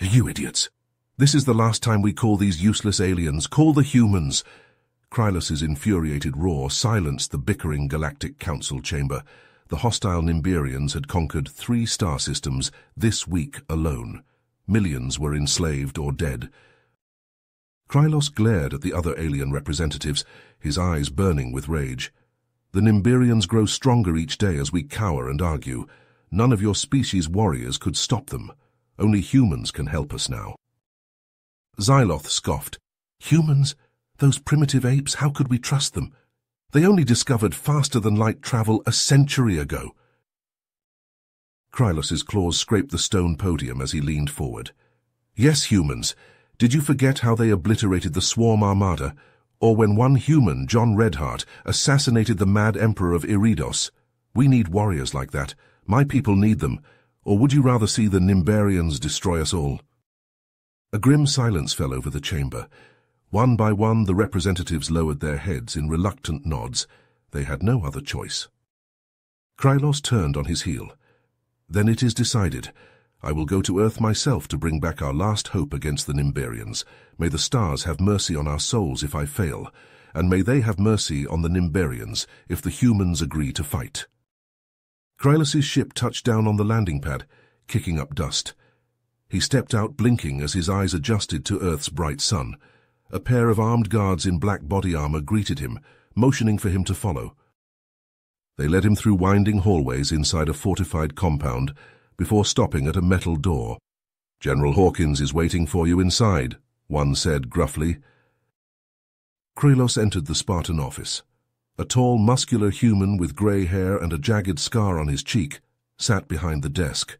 You idiots! This is the last time we call these useless aliens. Call the humans! Krylos's infuriated roar silenced the bickering Galactic Council chamber. The hostile Nimberians had conquered 3 star systems this week alone. Millions were enslaved or dead. Krylos glared at the other alien representatives, his eyes burning with rage. The Nimberians grow stronger each day as we cower and argue. None of your species' warriors could stop them. Only humans can help us now. Xyloth scoffed. Humans? Those primitive apes, how could we trust them? They only discovered faster-than-light travel a century ago. Krylos's claws scraped the stone podium as he leaned forward. Yes, humans. Did you forget how they obliterated the Swarm Armada? Or when one human, John Redheart, assassinated the Mad Emperor of Eridos? We need warriors like that. My people need them. Or would you rather see the Nimberians destroy us all? A grim silence fell over the chamber. One by one, the representatives lowered their heads in reluctant nods. They had no other choice. Krylos turned on his heel. Then it is decided. I will go to Earth myself to bring back our last hope against the Nimberians. May the stars have mercy on our souls if I fail, and may they have mercy on the Nimberians if the humans agree to fight. Krylos's ship touched down on the landing pad, kicking up dust. He stepped out blinking as his eyes adjusted to Earth's bright sun. A pair of armed guards in black body armor greeted him, motioning for him to follow. They led him through winding hallways inside a fortified compound before stopping at a metal door. "General Hawkins is waiting for you inside," one said gruffly. Krylos entered the Spartan office. A tall, muscular human with grey hair and a jagged scar on his cheek sat behind the desk.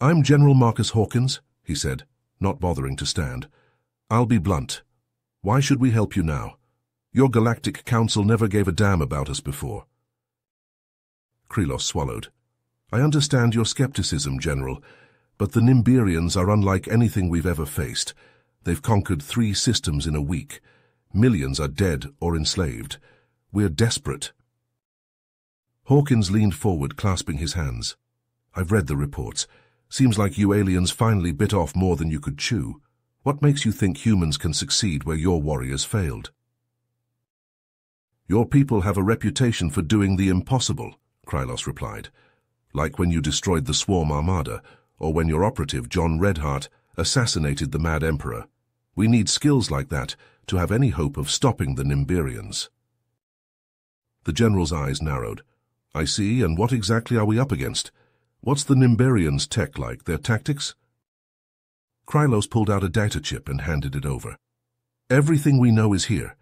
"I'm General Marcus Hawkins," he said, not bothering to stand. "I'll be blunt. Why should we help you now? Your Galactic Council never gave a damn about us before." Krylos swallowed. "I understand your skepticism, General, but the Nimberians are unlike anything we've ever faced. They've conquered 3 systems in a week. Millions are dead or enslaved. We're desperate." Hawkins leaned forward, clasping his hands. "I've read the reports. Seems like you aliens finally bit off more than you could chew. What makes you think humans can succeed where your warriors failed?" "Your people have a reputation for doing the impossible," Krylos replied. "Like when you destroyed the Swarm Armada, or when your operative, John Redheart, assassinated the Mad Emperor. We need skills like that to have any hope of stopping the Nimberians." The general's eyes narrowed. "I see, and what exactly are we up against? What's the Nimberians' tech like, their tactics?" Krylos pulled out a data chip and handed it over. "Everything we know is here.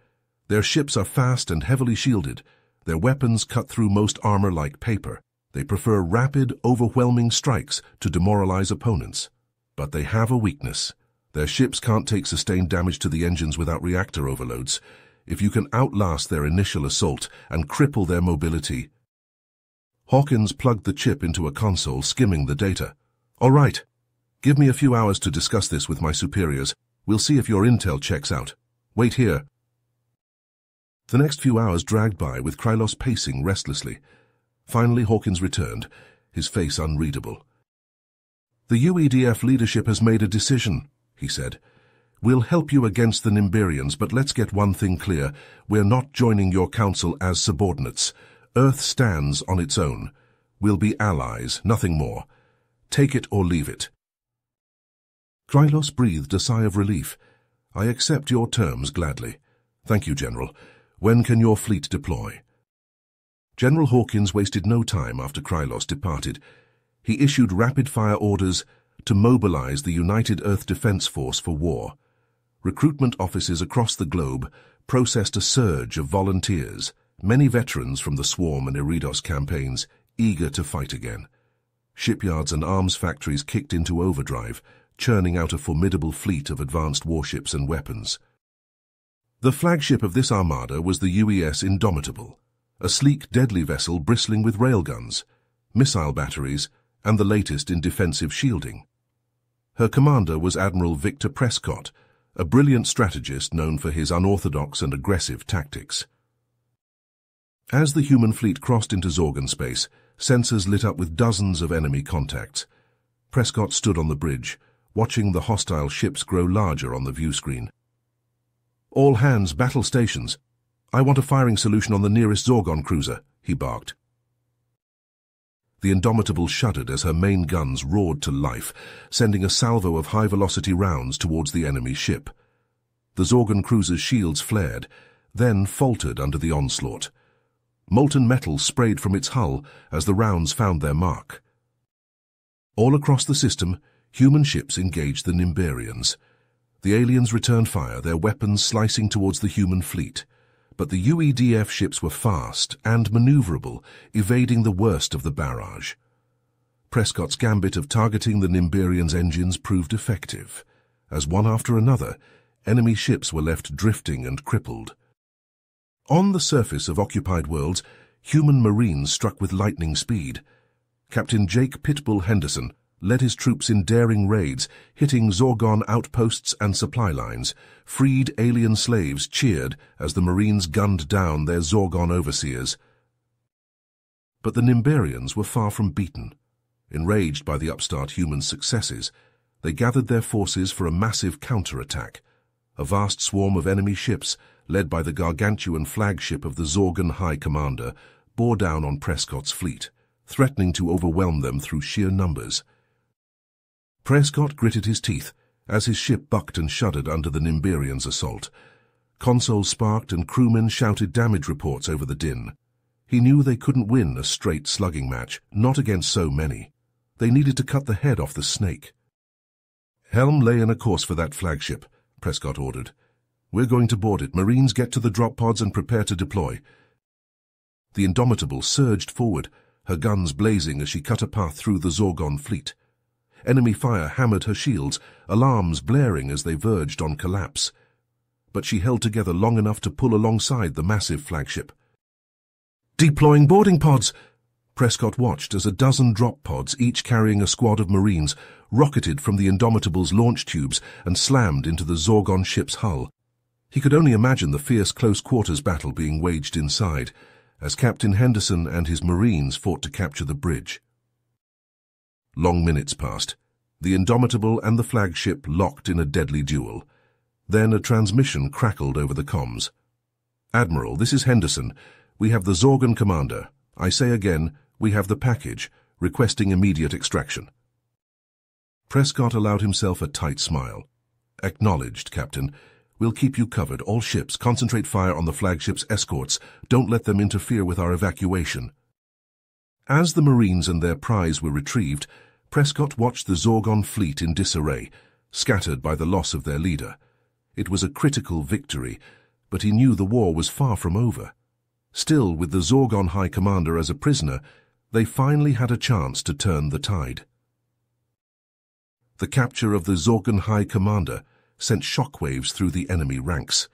Their ships are fast and heavily shielded. Their weapons cut through most armor like paper. They prefer rapid, overwhelming strikes to demoralize opponents. But they have a weakness. Their ships can't take sustained damage to the engines without reactor overloads. If you can outlast their initial assault and cripple their mobility..." Hawkins plugged the chip into a console, skimming the data. "All right. Give me a few hours to discuss this with my superiors. We'll see if your intel checks out. Wait here." The next few hours dragged by with Krylos pacing restlessly. Finally, Hawkins returned, his face unreadable. "The UEDF leadership has made a decision," he said. "We'll help you against the Nimberians, but let's get one thing clear. We're not joining your council as subordinates. Earth stands on its own. We'll be allies, nothing more. Take it or leave it." Krylos breathed a sigh of relief. "I accept your terms gladly. Thank you, General. When can your fleet deploy?" General Hawkins wasted no time after Krylos departed. He issued rapid-fire orders to mobilize the United Earth Defense Force for war. Recruitment offices across the globe processed a surge of volunteers, many veterans from the Swarm and Eridos campaigns, eager to fight again. Shipyards and arms factories kicked into overdrive, churning out a formidable fleet of advanced warships and weapons. The flagship of this armada was the UES Indomitable, a sleek, deadly vessel bristling with railguns, missile batteries, and the latest in defensive shielding. Her commander was Admiral Victor Prescott, a brilliant strategist known for his unorthodox and aggressive tactics. As the human fleet crossed into Zorgan space, sensors lit up with dozens of enemy contacts. Prescott stood on the bridge, watching the hostile ships grow larger on the view screen. "All hands, battle stations. I want a firing solution on the nearest Zorgon cruiser," he barked. The Indomitable shuddered as her main guns roared to life, sending a salvo of high-velocity rounds towards the enemy ship. The Zorgon cruiser's shields flared, then faltered under the onslaught. Molten metal sprayed from its hull as the rounds found their mark. All across the system, human ships engaged the Nimberians. The aliens returned fire, their weapons slicing towards the human fleet. But the UEDF ships were fast and maneuverable, evading the worst of the barrage. Prescott's gambit of targeting the Nimberians' engines proved effective, as one after another, enemy ships were left drifting and crippled. On the surface of occupied worlds, human marines struck with lightning speed. Captain Jake Pitbull Henderson led his troops in daring raids, hitting Zorgon outposts and supply lines. Freed alien slaves cheered as the Marines gunned down their Zorgon overseers. But the Nimberians were far from beaten. Enraged by the upstart humans' successes, they gathered their forces for a massive counterattack. A vast swarm of enemy ships, led by the gargantuan flagship of the Zorgon High Commander, bore down on Prescott's fleet, threatening to overwhelm them through sheer numbers. Prescott gritted his teeth as his ship bucked and shuddered under the Nimberians' assault. Consoles sparked and crewmen shouted damage reports over the din. He knew they couldn't win a straight slugging match, not against so many. They needed to cut the head off the snake. "Helm, lay in a course for that flagship," Prescott ordered. "We're going to board it. Marines, get to the drop pods and prepare to deploy." The Indomitable surged forward, her guns blazing as she cut a path through the Zorgon fleet. Enemy fire hammered her shields, alarms blaring as they verged on collapse. But she held together long enough to pull alongside the massive flagship. "Deploying boarding pods!" Prescott watched as a dozen drop pods, each carrying a squad of Marines, rocketed from the Indomitable's launch tubes and slammed into the Zorgon ship's hull. He could only imagine the fierce close-quarters battle being waged inside, as Captain Henderson and his Marines fought to capture the bridge. Long minutes passed. The Indomitable and the flagship locked in a deadly duel. Then a transmission crackled over the comms. "Admiral, this is Henderson. We have the Zorgon commander. I say again, we have the package, requesting immediate extraction." Prescott allowed himself a tight smile. "Acknowledged, Captain. We'll keep you covered. All ships, concentrate fire on the flagship's escorts. Don't let them interfere with our evacuation." As the Marines and their prize were retrieved, Prescott watched the Zorgon fleet in disarray, scattered by the loss of their leader. It was a critical victory, but he knew the war was far from over. Still, with the Zorgon High Commander as a prisoner, they finally had a chance to turn the tide. The capture of the Zorgon High Commander sent shockwaves through the enemy ranks.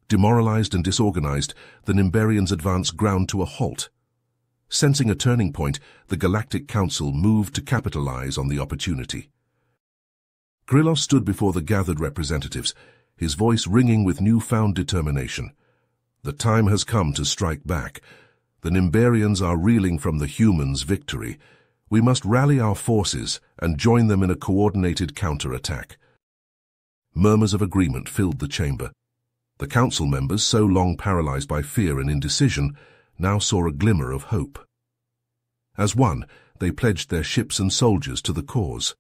Demoralized and disorganized, the Nimberians' advance ground to a halt. Sensing a turning point, the Galactic Council moved to capitalize on the opportunity. Grillos stood before the gathered representatives, his voice ringing with newfound determination. "The time has come to strike back. The Nimberians are reeling from the humans' victory. We must rally our forces and join them in a coordinated counterattack." Murmurs of agreement filled the chamber. The council members, so long paralyzed by fear and indecision, now saw a glimmer of hope. As one, they pledged their ships and soldiers to the cause.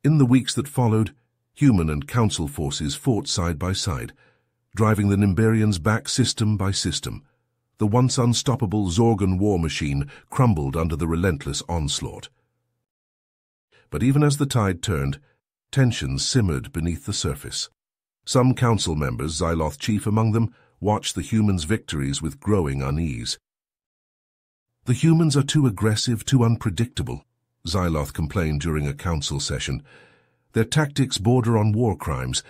In the weeks that followed, human and council forces fought side by side, driving the Nimberians back system by system. The once unstoppable Zorgon war machine crumbled under the relentless onslaught. But even as the tide turned, tensions simmered beneath the surface. Some council members, Xyloth chief among them, watched the humans' victories with growing unease. "The humans are too aggressive, too unpredictable," Xyloth complained during a council session. "Their tactics border on war crimes.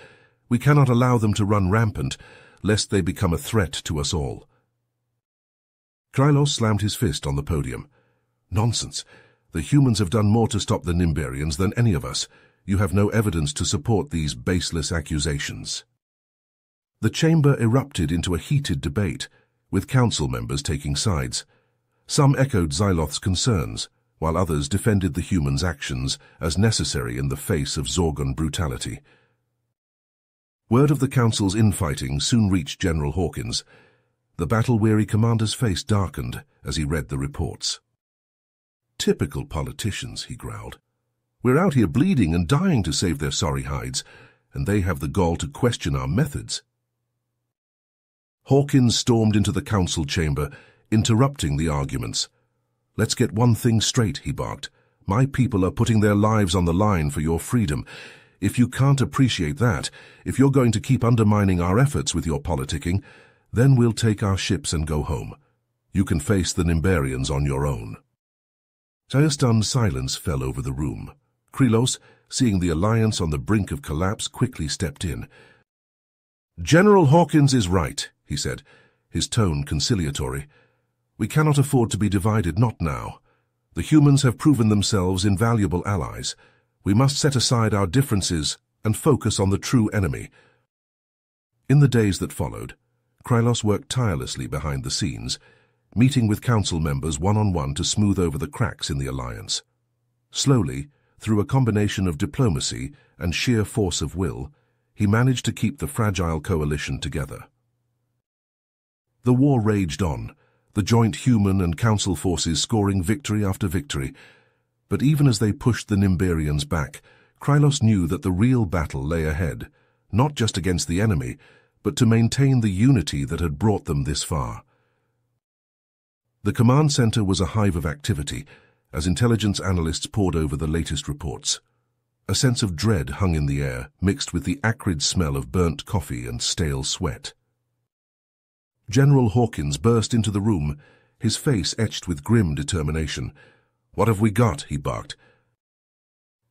We cannot allow them to run rampant, lest they become a threat to us all." Krylos slammed his fist on the podium. "Nonsense. The humans have done more to stop the Nimberians than any of us. You have no evidence to support these baseless accusations." The chamber erupted into a heated debate, with council members taking sides. Some echoed Xyloth's concerns, while others defended the humans' actions as necessary in the face of Zorgon brutality. Word of the Council's infighting soon reached General Hawkins. The battle-weary commander's face darkened as he read the reports. "Typical politicians," he growled. "We're out here bleeding and dying to save their sorry hides, and they have the gall to question our methods." Hawkins stormed into the council chamber, interrupting the arguments. "Let's get one thing straight," he barked. "My people are putting their lives on the line for your freedom. If you can't appreciate that, if you're going to keep undermining our efforts with your politicking, then we'll take our ships and go home. You can face the Nimbarians on your own." A stunned silence fell over the room. Krylos, seeing the alliance on the brink of collapse, quickly stepped in. "General Hawkins is right," he said, his tone conciliatory. "We cannot afford to be divided, not now. The humans have proven themselves invaluable allies. We must set aside our differences and focus on the true enemy." In the days that followed, Krylos worked tirelessly behind the scenes, meeting with council members one-on-one to smooth over the cracks in the alliance. Slowly, through a combination of diplomacy and sheer force of will, he managed to keep the fragile coalition together. The war raged on, the joint human and council forces scoring victory after victory. But even as they pushed the Nimbarians back, Krylos knew that the real battle lay ahead, not just against the enemy, but to maintain the unity that had brought them this far. The command center was a hive of activity as intelligence analysts pored over the latest reports. A sense of dread hung in the air, mixed with the acrid smell of burnt coffee and stale sweat. General Hawkins burst into the room, his face etched with grim determination. "What have we got?" he barked.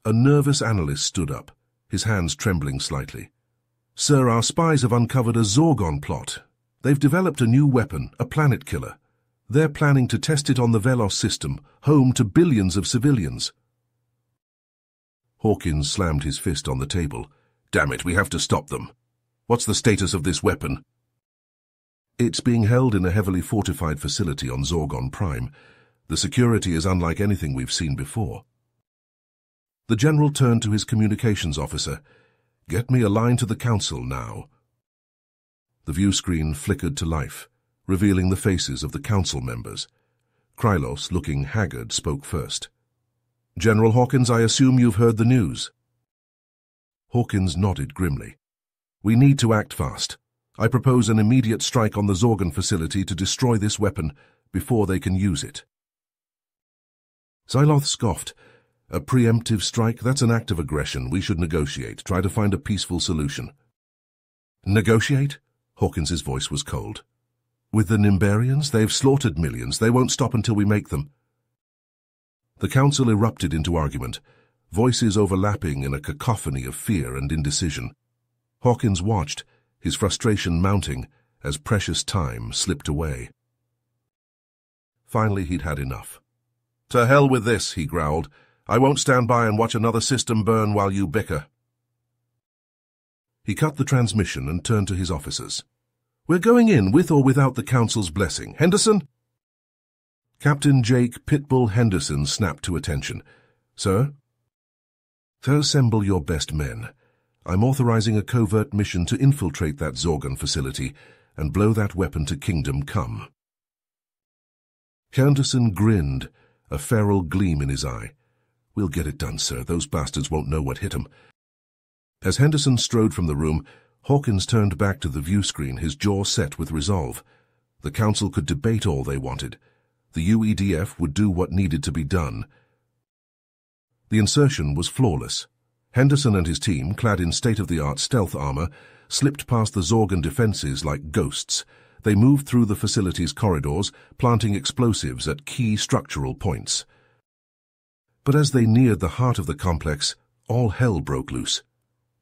A nervous analyst stood up, his hands trembling slightly. "Sir, our spies have uncovered a Zorgon plot. They've developed a new weapon, a planet killer. They're planning to test it on the Velos system, home to billions of civilians." Hawkins slammed his fist on the table. "Damn it, we have to stop them. What's the status of this weapon?" "It's being held in a heavily fortified facility on Zorgon Prime. The security is unlike anything we've seen before." The general turned to his communications officer. "Get me a line to the council now." The view screen flickered to life, revealing the faces of the council members. Krylos, looking haggard, spoke first. "General Hawkins, I assume you've heard the news." Hawkins nodded grimly. "We need to act fast. I propose an immediate strike on the Zorgon facility to destroy this weapon before they can use it." Xyloth scoffed. "A preemptive strike? That's an act of aggression. We should negotiate, try to find a peaceful solution." "Negotiate?" Hawkins's voice was cold. "With the Nimbarians? They've slaughtered millions. They won't stop until we make them." The council erupted into argument, voices overlapping in a cacophony of fear and indecision. Hawkins watched, his frustration mounting as precious time slipped away. Finally, he'd had enough. "To hell with this," he growled. "I won't stand by and watch another system burn while you bicker." He cut the transmission and turned to his officers. "We're going in with or without the council's blessing. Henderson?" Captain Jake Pitbull Henderson snapped to attention. "Sir?" "To assemble your best men. I'm authorizing a covert mission to infiltrate that Zorgon facility and blow that weapon to Kingdom Come." Henderson grinned, a feral gleam in his eye. "We'll get it done, sir. Those bastards won't know what hit 'em." As Henderson strode from the room, Hawkins turned back to the view screen, his jaw set with resolve. The council could debate all they wanted. The UEDF would do what needed to be done. The insertion was flawless. Henderson and his team, clad in state-of-the-art stealth armor, slipped past the Zorgon defenses like ghosts. They moved through the facility's corridors, planting explosives at key structural points. But as they neared the heart of the complex, all hell broke loose.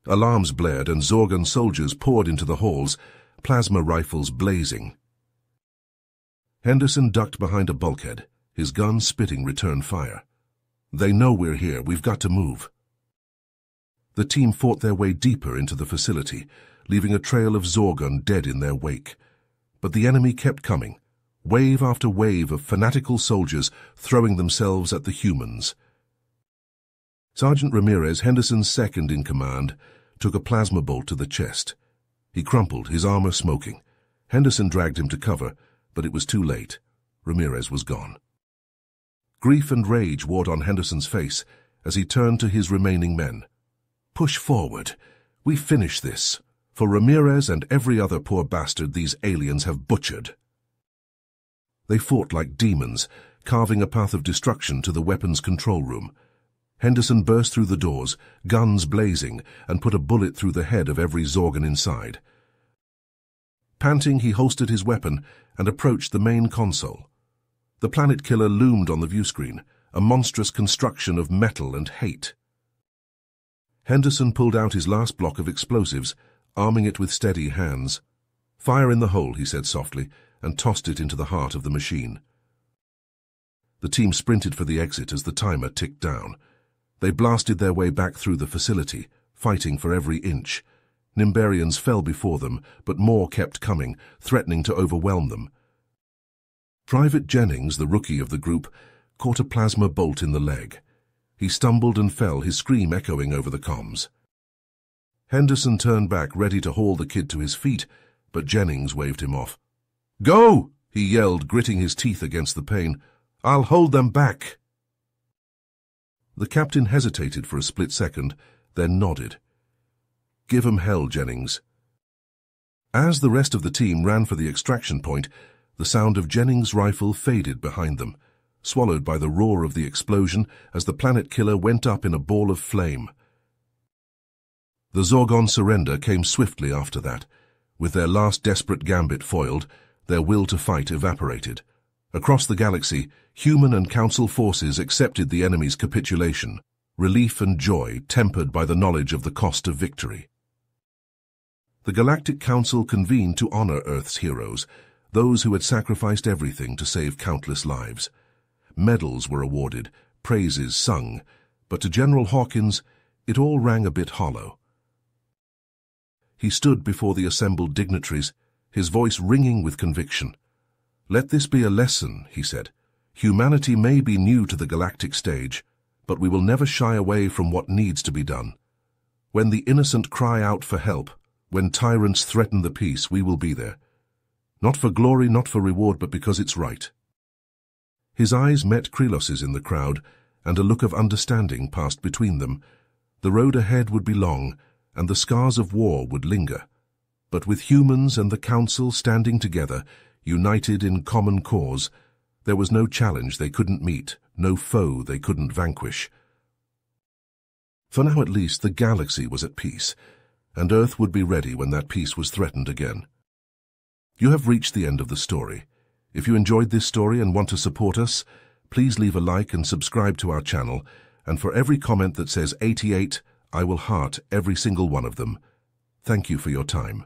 Alarms blared and Zorgon soldiers poured into the halls, plasma rifles blazing. Henderson ducked behind a bulkhead, his gun spitting return fire. "They know we're here. We've got to move." The team fought their way deeper into the facility, leaving a trail of Zorgon dead in their wake. But the enemy kept coming, wave after wave of fanatical soldiers throwing themselves at the humans. Sergeant Ramirez, Henderson's second in command, took a plasma bolt to the chest. He crumpled, his armor smoking. Henderson dragged him to cover, but it was too late. Ramirez was gone. Grief and rage wrought on Henderson's face as he turned to his remaining men. "Push forward. We finish this. For Ramirez and every other poor bastard these aliens have butchered." They fought like demons, carving a path of destruction to the weapons control room. Henderson burst through the doors, guns blazing, and put a bullet through the head of every Zorgan inside. Panting, he holstered his weapon and approached the main console. The planet killer loomed on the viewscreen, a monstrous construction of metal and hate. Henderson pulled out his last block of explosives, arming it with steady hands. "Fire in the hole," he said softly, and tossed it into the heart of the machine. The team sprinted for the exit as the timer ticked down. They blasted their way back through the facility, fighting for every inch. Nimberians fell before them, but more kept coming, threatening to overwhelm them. Private Jennings, the rookie of the group, caught a plasma bolt in the leg. He stumbled and fell, his scream echoing over the comms. Henderson turned back, ready to haul the kid to his feet, but Jennings waved him off. "Go!" he yelled, gritting his teeth against the pain. "I'll hold them back." The captain hesitated for a split second, then nodded. "Give 'em hell, Jennings." As the rest of the team ran for the extraction point, the sound of Jennings' rifle faded behind them, swallowed by the roar of the explosion as the planet killer went up in a ball of flame. The Zorgon surrender came swiftly after that. With their last desperate gambit foiled, their will to fight evaporated. Across the galaxy, human and council forces accepted the enemy's capitulation, relief and joy tempered by the knowledge of the cost of victory. The Galactic Council convened to honor Earth's heroes, those who had sacrificed everything to save countless lives. Medals were awarded, praises sung, but to General Hawkins, it all rang a bit hollow. He stood before the assembled dignitaries, his voice ringing with conviction. "Let this be a lesson," he said. "Humanity may be new to the galactic stage, but we will never shy away from what needs to be done. When the innocent cry out for help, when tyrants threaten the peace, we will be there. Not for glory, not for reward, but because it's right." His eyes met Krylos's in the crowd, and a look of understanding passed between them. The road ahead would be long, and the scars of war would linger. But with humans and the Council standing together, united in common cause, there was no challenge they couldn't meet, no foe they couldn't vanquish. For now at least, the galaxy was at peace, and Earth would be ready when that peace was threatened again. You have reached the end of the story. If you enjoyed this story and want to support us, please leave a like and subscribe to our channel, and for every comment that says 88, I will heart every single one of them. Thank you for your time.